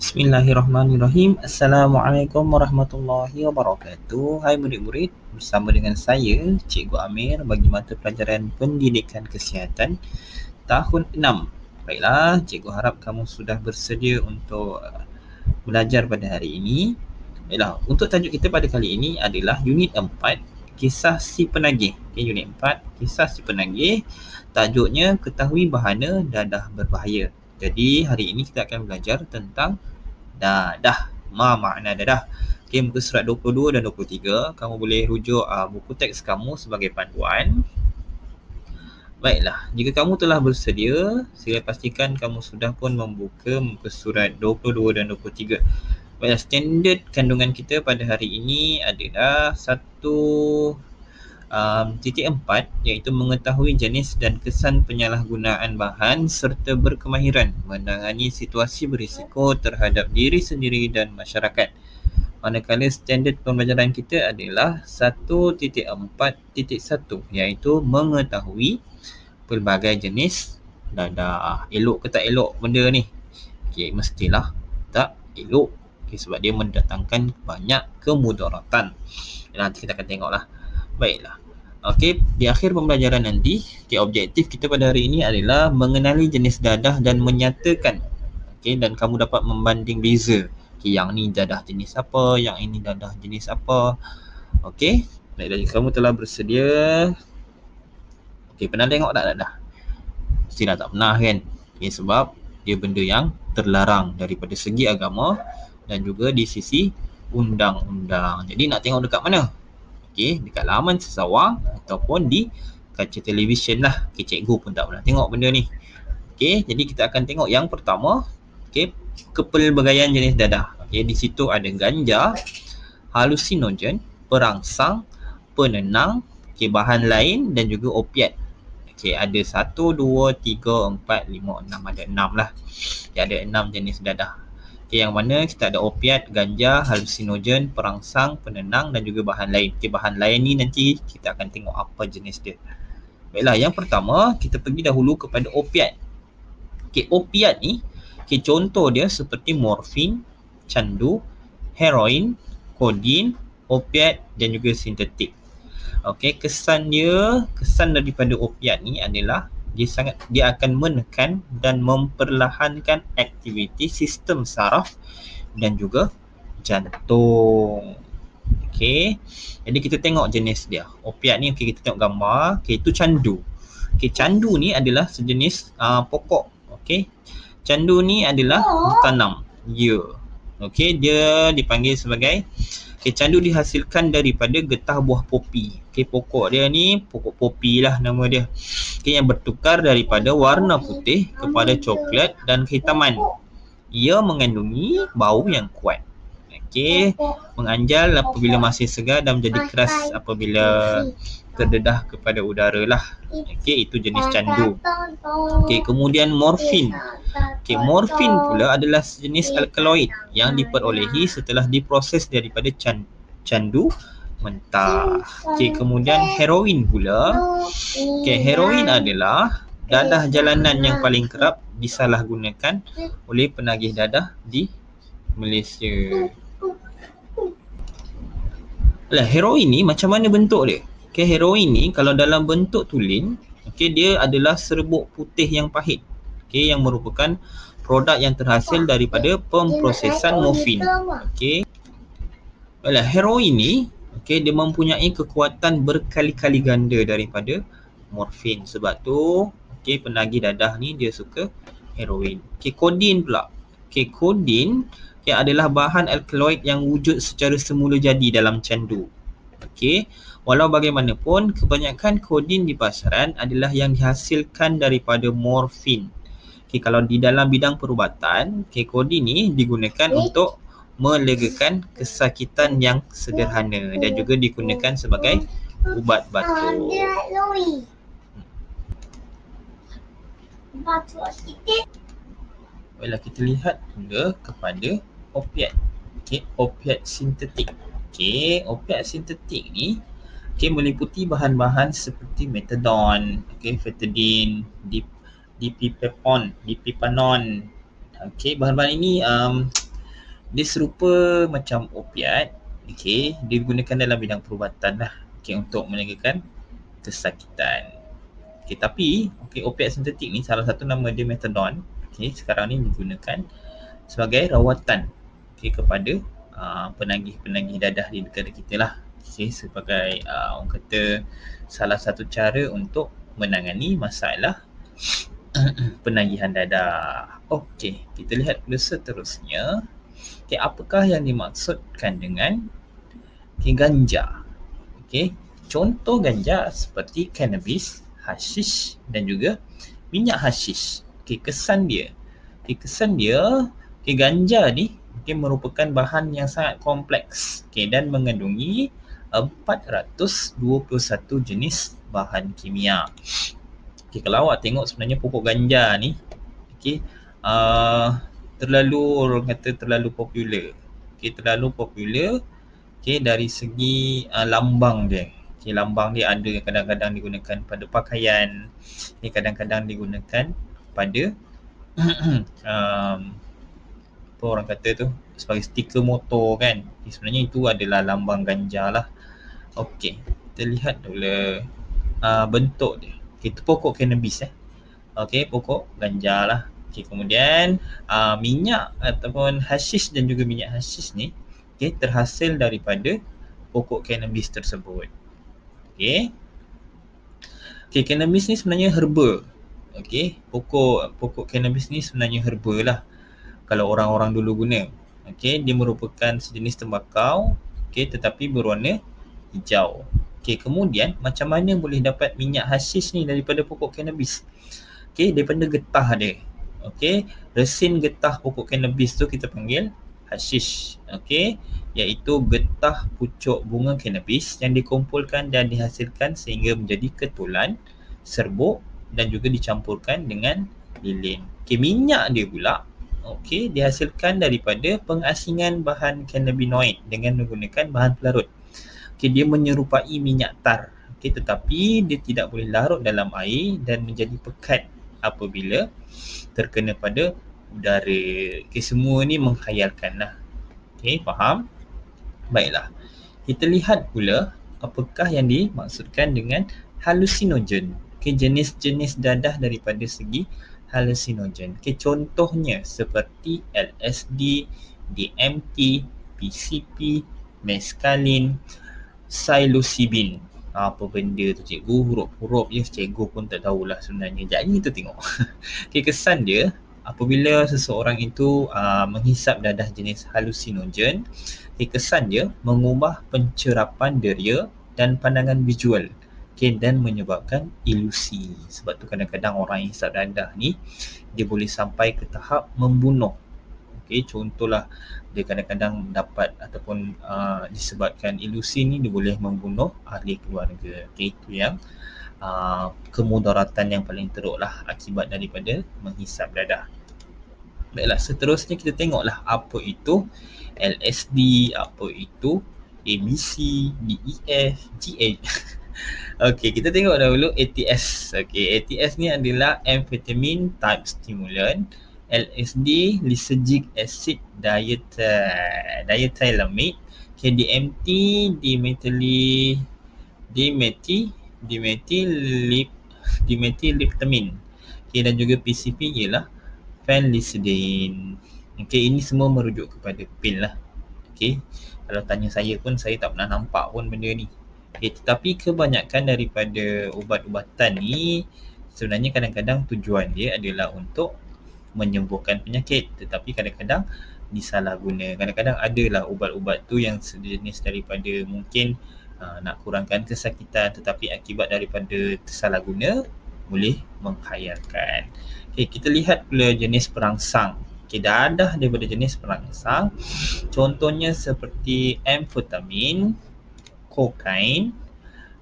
Bismillahirrahmanirrahim. Assalamualaikum warahmatullahi wabarakatuh. Hai murid-murid, bersama dengan saya Cikgu Amir bagi mata pelajaran Pendidikan Kesihatan tahun 6. Baiklah, cikgu harap kamu sudah bersedia untuk belajar pada hari ini. Baiklah, untuk tajuk kita pada kali ini adalah unit 4, kisah si penagih. Okay, unit 4, kisah si penagih. Tajuknya ketahui bahana dadah berbahaya. Jadi hari ini kita akan belajar tentang dadah. Makna dadah. Okay, muka surat 22 dan 23. Kamu boleh rujuk buku teks kamu sebagai panduan. Baiklah, jika kamu telah bersedia, sila pastikan kamu sudah pun membuka muka surat 22 dan 23. Baiklah, standard kandungan kita pada hari ini adalah 1.4, iaitu mengetahui jenis dan kesan penyalahgunaan bahan serta berkemahiran menangani situasi berisiko terhadap diri sendiri dan masyarakat. Manakala standard pembelajaran kita adalah 1.4.1, iaitu mengetahui pelbagai jenis dadah. Elok ke tak elok benda ni? Okay, mestilah tak elok. Okay, sebab dia mendatangkan banyak kemudaratan. Nanti kita akan tengoklah. Baiklah. Okey, di akhir pembelajaran nanti, objektif kita pada hari ini adalah mengenali jenis dadah dan menyatakan. Okey, dan kamu dapat membanding beza. Okey, yang ni dadah jenis apa, yang ini dadah jenis apa. Okey, baiklah, kamu telah bersedia. Okey, pernah tengok tak dadah? Mestilah tak pernah kan? Okey, sebab dia benda yang terlarang daripada segi agama dan juga di sisi undang-undang. Jadi nak tengok dekat mana? Okey, dekat laman sesawang ataupun di kaca televisyen lah. Okey, cikgu pun tak pernah tengok benda ni. Okey, jadi kita akan tengok yang pertama. Okey, kepelbagaian jenis dadah. Okey, di situ ada ganja, halusinogen, perangsang, penenang, okey, bahan lain dan juga opiat. Okey, ada 1, 2, 3, 4, 5, 6. Ada 6 lah. Okay, ada 6 jenis dadah. Okay, yang mana kita ada opiat, ganja, halusinogen, perangsang, penenang dan juga bahan lain. Okay, bahan lain ni nanti kita akan tengok apa jenis dia. Baiklah, yang pertama kita pergi dahulu kepada opiat. Okay, opiat ni, okay, contoh dia seperti morfin, candu, heroin, kodin, opiat dan juga sintetik. Okay, kesan daripada opiat ni adalah dia akan menekan dan memperlahankan aktiviti sistem saraf dan juga jantung. Okey, jadi kita tengok jenis dia. Opiat ni, okey, kita tengok gambar. Okey, itu candu. Okey, candu ni adalah sejenis pokok. Okey, candu ni adalah ditanam. Okey, dia dipanggil sebagai candu dihasilkan daripada getah buah popi. Okey, pokok dia ni pokok popi lah nama dia. Okey, yang bertukar daripada warna putih kepada coklat dan kehitaman. Ia mengandungi bau yang kuat. Okey, menganjal apabila masih segar dan menjadi keras apabila terdedah kepada udara lah. Okey, itu jenis candu. Okey, kemudian morfin. Okey, morfin pula adalah sejenis alkaloid yang diperolehi setelah diproses daripada candu mentah. Okey, kemudian heroin pula. Okey, heroin adalah dadah jalanan yang paling kerap disalahgunakan oleh penagih dadah di Malaysia. Lah, heroin ni macam mana bentuk dia? Okey, heroin ni kalau dalam bentuk tulen, okey, dia adalah serbuk putih yang pahit. Okey, yang merupakan produk yang terhasil daripada pemprosesan morfin. Okey. Baiklah, heroin ni, okey, dia mempunyai kekuatan berkali-kali ganda daripada morfin. Sebab tu, okey, penagih dadah ni dia suka heroin. Okey, kodin pula. Okey, kodin adalah bahan alkaloid yang wujud secara semula jadi dalam candu. Okey, walau bagaimanapun, kebanyakan kodin di pasaran adalah yang dihasilkan daripada morfin. Okey, kalau di dalam bidang perubatan, okey, kodin ni digunakan untuk melegakan kesakitan yang sederhana dan juga digunakan sebagai ubat batuk. Baiklah, kita lihat pula kepada opiat. Okey, opiat sintetik. Okey, opiat sintetik ni meliputi bahan-bahan seperti metadon, fetadin, dipipanon. Okey, bahan-bahan ini Dia serupa macam opiat. Okey, digunakan dalam bidang perubatan lah. Okey, untuk menegakan kesakitan. Okey, tapi opiat sintetik ni salah satu nama dia methadone. Okey, sekarang ni digunakan sebagai rawatan kepada penagih-penagih dadah di negara kita lah. Sebagai orang kata salah satu cara untuk menangani masalah penagihan dadah. Okey, kita lihat pula seterusnya. Apakah yang dimaksudkan dengan ganja? Contoh ganja seperti cannabis, hashish dan juga minyak hashish. Kesan dia. Ganja ni merupakan bahan yang sangat kompleks dan mengandungi 421 jenis bahan kimia. Kalau awak tengok sebenarnya pokok ganja ni terlalu popular. Dari segi lambang dia. Lambang dia ada kadang-kadang digunakan pada pakaian, kadang-kadang digunakan pada apa orang kata tu, sebagai stiker motor kan. Sebenarnya itu adalah lambang ganja lah. Okey, kita lihat dulu bentuk dia. Itu pokok cannabis pokok ganja lah. Kemudian minyak ataupun hashish dan juga minyak hashish ni terhasil daripada pokok cannabis tersebut. Cannabis ni sebenarnya herba. Pokok cannabis ni sebenarnya herba lah kalau orang-orang dulu guna. Dia merupakan sejenis tembakau tetapi berwarna hijau. Kemudian macam mana boleh dapat minyak hashish ni daripada pokok cannabis? Daripada getah dia. Resin getah pokok cannabis tu kita panggil hashish. Iaitu getah pucuk bunga cannabis yang dikumpulkan dan dihasilkan sehingga menjadi ketulan, serbuk dan juga dicampurkan dengan lilin. Minyak dia pula dihasilkan daripada pengasingan bahan cannabinoid dengan menggunakan bahan pelarut. Dia menyerupai minyak tar. Tetapi dia tidak boleh larut dalam air dan menjadi pekat apabila terkena pada udara. Semua ni menghayalkan lah. Faham? Baiklah. Kita lihat pula apakah yang dimaksudkan dengan halusinogen. Jenis-jenis dadah daripada segi halusinogen. Contohnya seperti LSD, DMT, PCP, meskalin, psilocybin. Apa benda tu cikgu? Huruf-huruf je cikgu pun tak tahulah sebenarnya. Jadi kita tengok. Kesan dia apabila seseorang itu menghisap dadah jenis halusinogen, kesan dia mengubah pencerapan deria dan pandangan visual dan menyebabkan ilusi. Sebab tu kadang-kadang orang yang hisap dadah ni dia boleh sampai ke tahap membunuh. Contohlah dia kadang-kadang dapat ataupun disebabkan ilusi ni dia boleh membunuh ahli keluarga. Itu yang kemudaratan yang paling teruk lah akibat daripada menghisap dadah. Baiklah, seterusnya kita tengoklah apa itu LSD, apa itu ABC, DEF, GH. Kita tengok dahulu ATS. ATS ni adalah amphetamine type stimulant. LSD, lysergic acid diethylamide. DMT, dimethyltryptamine. Dan juga PCP ialah phencyclidine. Ini semua merujuk kepada pil lah. Kalau tanya saya pun, saya tak pernah nampak pun benda ni. Tetapi kebanyakan daripada ubat-ubatan ni sebenarnya kadang-kadang tujuan dia adalah untuk menyembuhkan penyakit, tetapi kadang-kadang disalahguna. Kadang-kadang adalah ubat-ubat tu yang sejenis daripada mungkin nak kurangkan kesakitan, tetapi akibat daripada tersalahguna boleh menghayalkan. Kita lihat pula jenis perangsang. Dadah daripada jenis perangsang contohnya seperti amfetamin, kokain,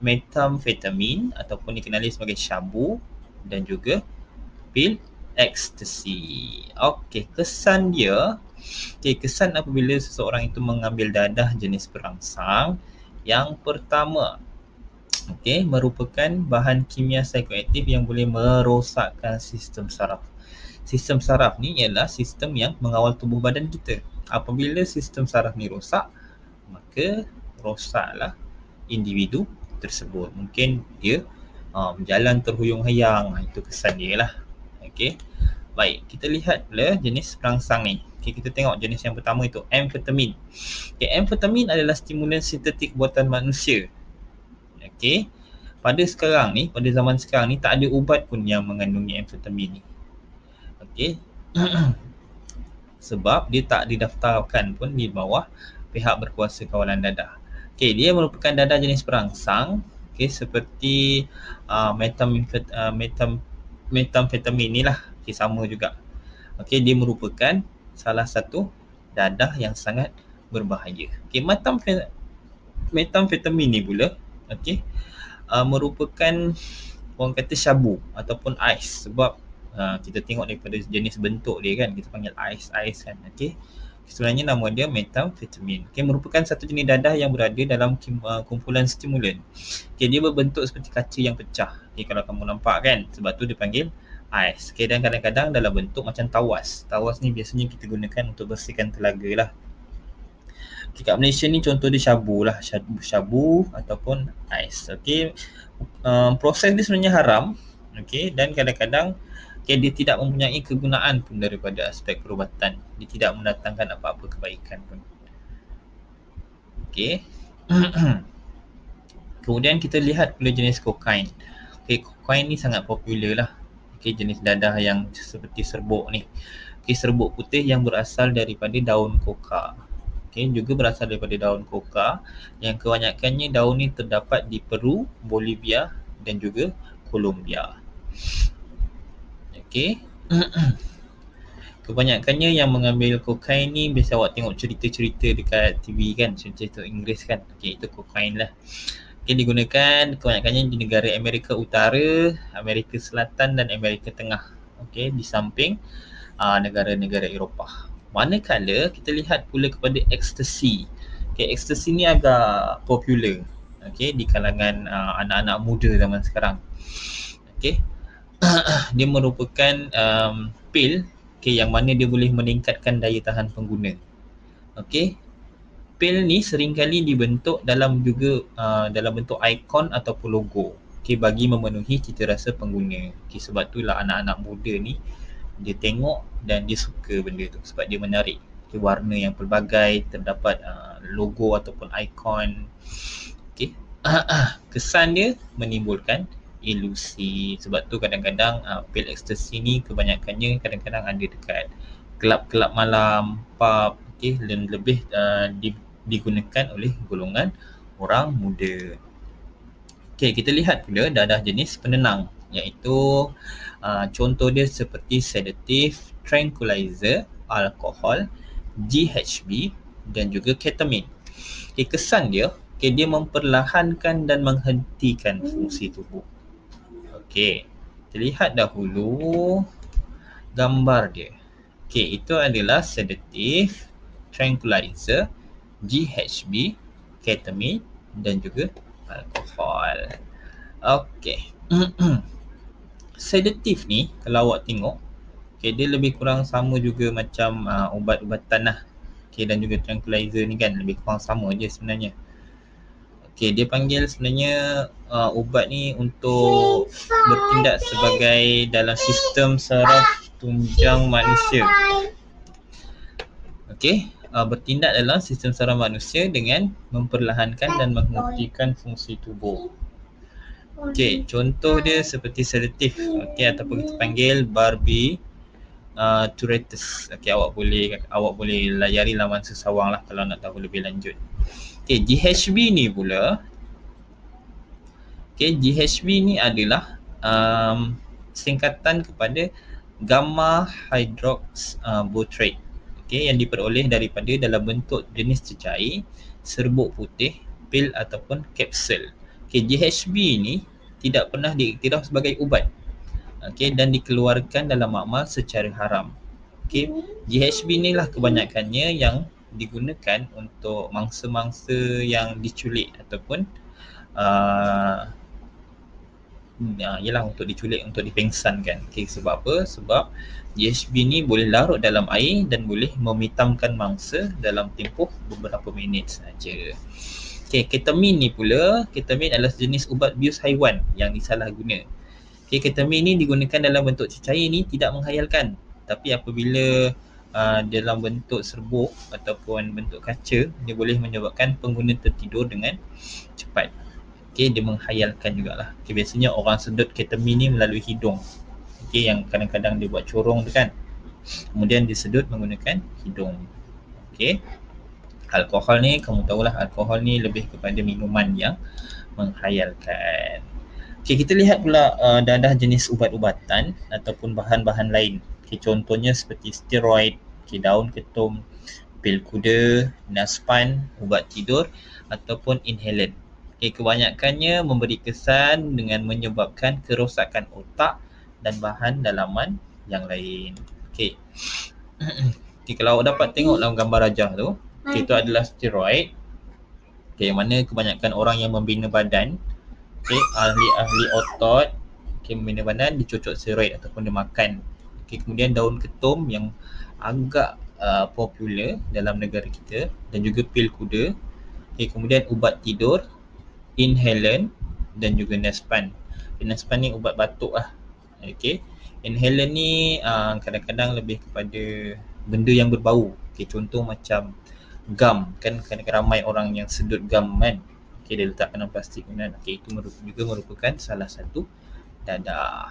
metamfetamin ataupun dikenali sebagai syabu dan juga pil ekstasi. Kesan dia. Kesan apabila seseorang itu mengambil dadah jenis perangsang. Yang pertama, merupakan bahan kimia psikoaktif yang boleh merosakkan sistem saraf. Sistem saraf ni ialah sistem yang mengawal tubuh badan kita. apabila sistem saraf ni rosak, maka rosaklah individu tersebut. Mungkin dia berjalan terhuyung-hayang. Itu kesan dia lah. Okey. Baik, kita lihat pula jenis perangsang ni. Okay, kita tengok jenis yang pertama itu amfetamin. Okay, amfetamin adalah stimulan sintetik buatan manusia. Okay, pada sekarang ni, pada zaman sekarang ni tak ada ubat pun yang mengandungi amfetamin ni. Okay, sebab dia tak didaftarkan pun di bawah pihak berkuasa kawalan dadah. Okay, dia merupakan dadah jenis perangsang. Okay, seperti metamfetamin ni lah. Okay, sama juga. Okay, dia merupakan salah satu dadah yang sangat berbahaya. Okay, metamfetamin ni pula, okay, merupakan orang kata syabu ataupun ais. Sebab kita tengok daripada jenis bentuk dia kan, kita panggil ais kan. Okay, sebenarnya nama dia metamfetamin. Okay, merupakan satu jenis dadah yang berada dalam kumpulan stimulan. Okay, dia berbentuk seperti kaca yang pecah. Okay, kalau kamu nampak kan, sebab tu dipanggil ais. Okay, dan kadang-kadang dalam bentuk macam tawas. Tawas ni biasanya kita gunakan untuk bersihkan telaga lah. Okay, kat Malaysia ni contoh dia syabu lah. Syabu ataupun ais. Okay, proses dia sebenarnya haram. Okay, dan kadang-kadang dia tidak mempunyai kegunaan pun daripada aspek perubatan. Dia tidak mendatangkan apa-apa kebaikan pun. Okay. Kemudian kita lihat pula jenis kokain. Okay, kokain ni sangat popular lah. Okay, jenis dadah yang seperti serbuk ni. Okay, serbuk putih yang berasal daripada daun koka. Okay, juga berasal daripada daun koka yang kebanyakannya daun ni terdapat di Peru, Bolivia dan juga Colombia. Okay. Kebanyakannya yang mengambil kokain ni biasa awak tengok cerita-cerita dekat TV kan, cerita-cerita Inggeris kan. Okay, itu kokain lah. Okay, digunakan kebanyakannya di negara Amerika Utara, Amerika Selatan dan Amerika Tengah. Okay, di samping negara-negara Eropah. Manakala kita lihat pula kepada ekstasi. Okay, ekstasi ni agak popular. Okay, di kalangan anak-anak muda zaman sekarang. Okay, dia merupakan pil, okay, yang mana dia boleh meningkatkan daya tahan pengguna. Okay, pil ni seringkali dibentuk dalam juga dalam bentuk ikon ataupun logo. Okay, bagi memenuhi cita rasa pengguna. Okay, sebab itulah anak-anak muda ni dia tengok dan dia suka benda tu sebab dia menarik. Okay, warna yang pelbagai, terdapat logo ataupun ikon. Okay, kesan dia menimbulkan ilusi. Sebab tu kadang-kadang pil ekstasi ni kebanyakannya kadang-kadang ada dekat kelab-kelab malam, pub, okay, dan lebih digunakan oleh golongan orang muda. Okay, kita lihat pula dadah jenis penenang, iaitu contoh dia seperti sedatif, tranquilizer, alkohol, GHB dan juga ketamin. Okay, kesan dia, okay, dia memperlahankan dan menghentikan fungsi tubuh. Okay, kita lihat dahulu gambar dia. Okay, itu adalah sedatif, tranquilizer, GHB, ketamin dan juga alkohol. Okay. Sedatif ni kalau awak tengok, okay, dia lebih kurang sama juga macam ubat-ubatan lah. Okay, dan juga tranquilizer ni kan lebih kurang sama je sebenarnya. Okay, dia panggil sebenarnya ubat ni untuk bertindak sebagai dalam sistem saraf tunjang manusia. Okay, bertindak dalam sistem saraf manusia dengan memperlahankan dan menghentikan fungsi tubuh. Okay, contoh dia seperti sedatif, okay, ataupun kita panggil barbiturates. Okay, awak boleh layari laman sesawang lah kalau nak tahu lebih lanjut. Okay, GHB ni pula, okay, GHB ni adalah singkatan kepada gamma hydroxybutyric, okay, yang diperoleh daripada dalam bentuk jenis cecair, serbuk putih, pil ataupun kapsul. Okay, GHB ni tidak pernah diiktiraf sebagai ubat, okay, dan dikeluarkan dalam makmal secara haram. Okay, GHB ni lah kebanyakannya yang digunakan untuk mangsa-mangsa yang diculik ataupun ialah untuk diculik, untuk dipengsankan. Okay, sebab apa? Sebab GHB ni boleh larut dalam air dan boleh memitamkan mangsa dalam tempoh beberapa minit saja. Okay, ketamin ni pula, ketamin adalah jenis ubat bius haiwan yang disalahguna. Okay, ketamin ni digunakan dalam bentuk cecair ni tidak menghayalkan. Tapi apabila dalam bentuk serbuk ataupun bentuk kaca, dia boleh menyebabkan pengguna tertidur dengan cepat. Okay, dia menghayalkan jugalah. Okay, biasanya orang sedut ketamin ni melalui hidung. Okay, yang kadang-kadang dia buat corong tu kan. Kemudian disedut menggunakan hidung. Okay. Alkohol ni, kamu tahulah alkohol ni lebih kepada minuman yang menghayalkan. Okay, kita lihat pula dadah jenis ubat-ubatan ataupun bahan-bahan lain. Okay, contohnya seperti steroid, okay, daun ketum, pil kuda, naspan, ubat tidur ataupun inhalant. Okay, kebanyakannya memberi kesan dengan menyebabkan kerosakan otak dan bahan dalaman yang lain. Okay. Okay, kalau awak dapat tengok dalam gambar rajah tu, okay, itu adalah steroid. Okay, yang mana kebanyakan orang yang membina badan, okay, ahli-ahli otot, okay, membina badan dicocok steroid ataupun dia makan. Okay, kemudian daun ketum yang agak popular dalam negara kita, dan juga pil kuda. Okay, kemudian ubat tidur, inhalant dan juga naspan. Naspan ni ubat batuk lah. Okay. Inhalant ni kadang-kadang lebih kepada benda yang berbau. Okay, contoh macam gam, kan kadang-kadang ramai orang yang sedut gam kan. Okay, dia letakkan dalam plastik kemudian. Okay, itu juga merupakan salah satu dadah.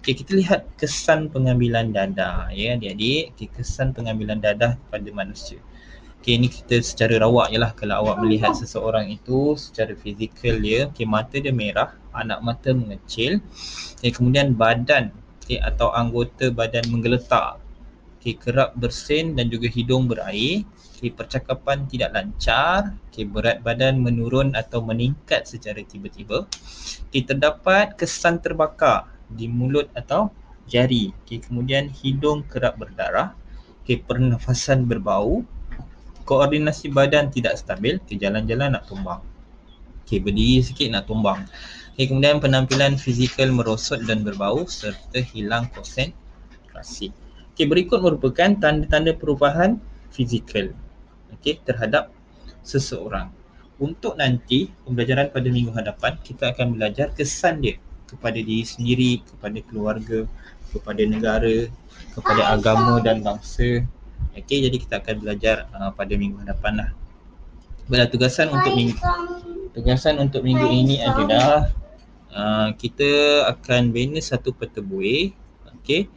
Okay, kita lihat kesan pengambilan dadah ya adik-adik. Okay, kesan pengambilan dadah kepada manusia. Okay, ni kita secara rawak je lah. Kalau awak melihat seseorang itu secara fizikal dia, okay, mata dia merah, anak mata mengecil, okay, kemudian badan, okay, atau anggota badan menggeletar, okay, kerap bersin dan juga hidung berair, okay, percakapan tidak lancar, okay, berat badan menurun atau meningkat secara tiba-tiba, okay, terdapat kesan terbakar di mulut atau jari, okay, kemudian hidung kerap berdarah, okay, pernafasan berbau, koordinasi badan tidak stabil, okay, jalan-jalan nak tumbang, okay, berdiri sikit nak tumbang, okay, kemudian penampilan fizikal merosot dan berbau serta hilang konsentrasi. Okay, berikut merupakan tanda-tanda perubahan fizikal, okay, terhadap seseorang. Untuk nanti pembelajaran pada minggu hadapan, kita akan belajar kesan dia kepada diri sendiri, kepada keluarga, kepada negara, kepada agama dan bangsa. Okay, jadi kita akan belajar pada minggu hadapan lah. Baiklah, tugasan untuk minggu ini adalah kita akan bina satu peta buih, okay,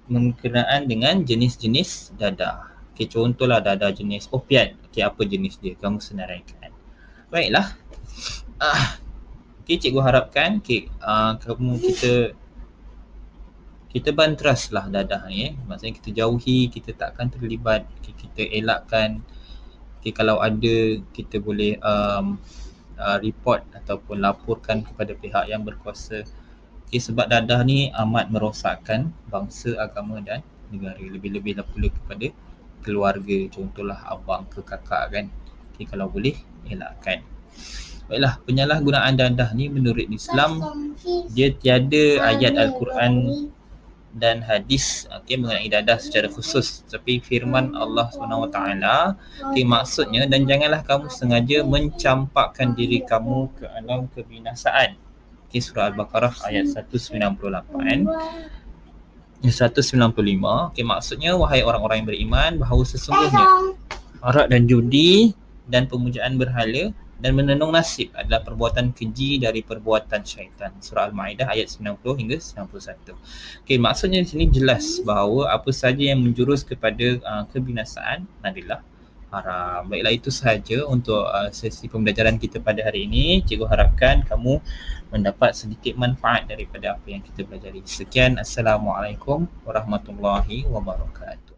berkenaan dengan jenis-jenis dadah. Okay, contohlah dadah jenis opiat. Okay, apa jenis dia? Kamu senaraikan. Baiklah. Okay, cikgu harapkan kita banteraslah dadah ni. Maksudnya kita jauhi, kita takkan terlibat, kita elakkan. Okay, kalau ada, kita boleh report ataupun laporkan kepada pihak yang berkuasa. Okay, sebab dadah ni amat merosakkan bangsa, agama dan negara. Lebih-lebih pula kepada keluarga, contohlah abang ke kakak kan. Okay, kalau boleh elakkan. Baiklah, penyalahgunaan dadah ni menurut Islam, dia tiada ayat Al-Quran dan hadis, okay, mengenai dadah secara khusus. Tapi firman Allah SWT, okay, maksudnya, dan janganlah kamu sengaja mencampakkan diri kamu ke alam kebinasaan. Okay, surah Al-Baqarah ayat 198, 195. Okay, maksudnya, wahai orang-orang yang beriman, bahawa sesungguhnya arak dan judi dan pemujaan berhala dan menenung nasib adalah perbuatan keji dari perbuatan syaitan. Surah Al-Ma'idah ayat 90 hingga 91. Okay, maksudnya di sini jelas bahawa apa saja yang menjurus kepada kebinasaan adalah haram. Baiklah, itu sahaja untuk sesi pembelajaran kita pada hari ini. Cikgu harapkan kamu mendapat sedikit manfaat daripada apa yang kita pelajari. Sekian, Assalamualaikum warahmatullahi wabarakatuh.